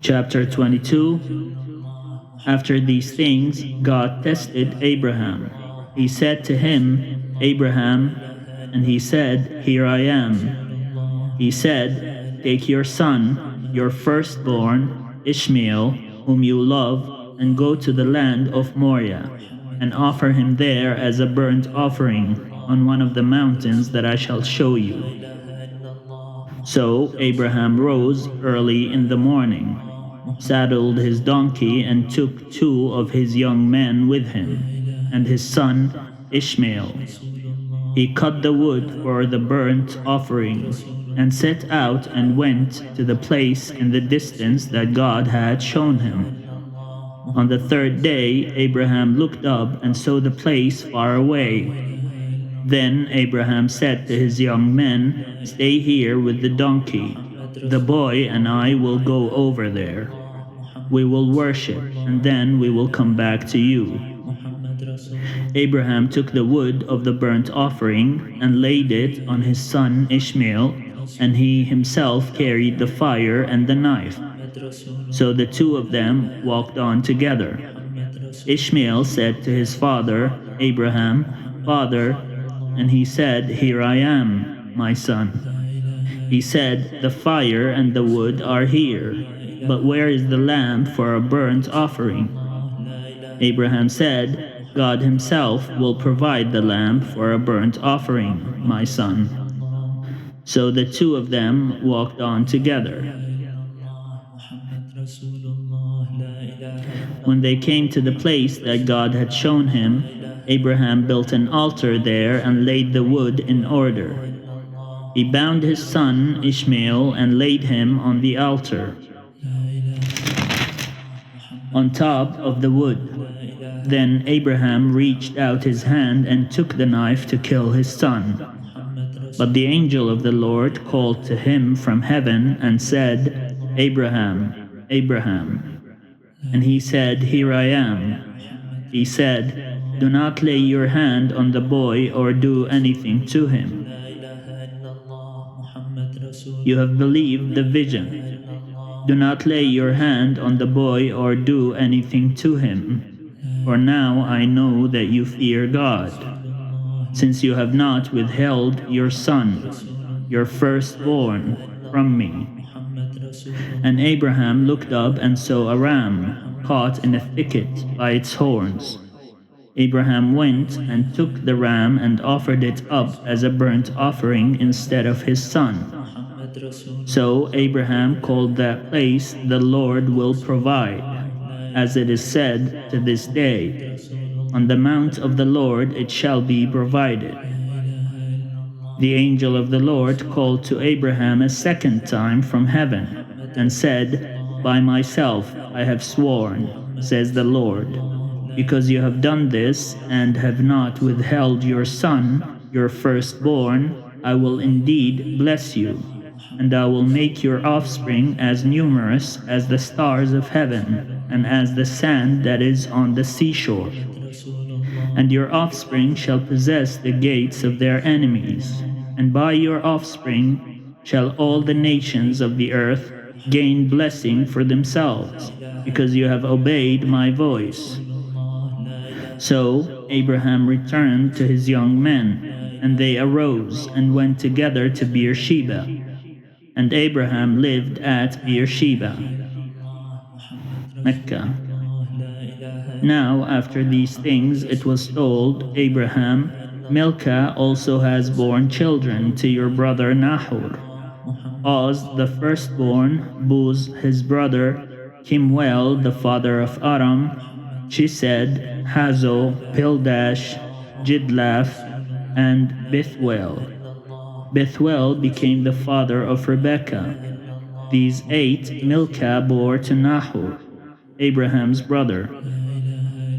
Chapter 22. After these things, God tested Abraham. He said to him, Abraham, and he said, Here I am. He said, Take your son, your firstborn, Ishmael, whom you love, and go to the land of Moriah, and offer him there as a burnt offering on one of the mountains that I shall show you. So Abraham rose early in the morning, saddled his donkey, and took 2 of his young men with him, and his son Ishmael. He cut the wood for the burnt offering, and set out and went to the place in the distance that God had shown him. On the 3rd day, Abraham looked up and saw the place far away. Then Abraham said to his young men, Stay here with the donkey. The boy and I will go over there. We will worship, and then we will come back to you. Abraham took the wood of the burnt offering and laid it on his son Ishmael, and he himself carried the fire and the knife. So the 2 of them walked on together. Ishmael said to his father, Abraham, Father, and he said, Here I am, my son. He said, The fire and the wood are here, but where is the lamb for a burnt offering? Abraham said, God himself will provide the lamb for a burnt offering, my son. So the 2 of them walked on together. When they came to the place that God had shown him, Abraham built an altar there and laid the wood in order. He bound his son Ishmael and laid him on the altar, on top of the wood. Then Abraham reached out his hand and took the knife to kill his son. But the angel of the Lord called to him from heaven and said, Abraham, Abraham. And he said, Here I am. He said, Do not lay your hand on the boy or do anything to him. You have believed the vision. Do not lay your hand on the boy or do anything to him. For now I know that you fear God, since you have not withheld your son, your firstborn, from me. And Abraham looked up and saw a ram caught in a thicket by its horns. Abraham went and took the ram and offered it up as a burnt offering instead of his son. So Abraham called that place, The Lord will provide, as it is said to this day, On the mount of the Lord it shall be provided. The angel of the Lord called to Abraham a second time from heaven and said, By myself I have sworn, says the Lord, because you have done this and have not withheld your son, your firstborn, I will indeed bless you, and I will make your offspring as numerous as the stars of heaven and as the sand that is on the seashore. And your offspring shall possess the gates of their enemies, and by your offspring shall all the nations of the earth gain blessing for themselves, because you have obeyed my voice. So Abraham returned to his young men, and they arose and went together to Beersheba. And Abraham lived at Beersheba. Mecca. Now after these things it was told Abraham, Milcah also has borne children to your brother Nahor. Oz the firstborn, Buz his brother, Kimwell the father of Aram, Chised, Hazo, Pildash, Jidlaph, and Bethuel. Bethuel became the father of Rebekah. These 8 Milcah bore to Nahor, Abraham's brother.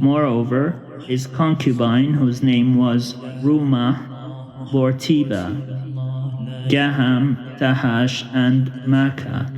Moreover, his concubine, whose name was Rumah, bore Teba, Gaham, Tahash, and Makkah.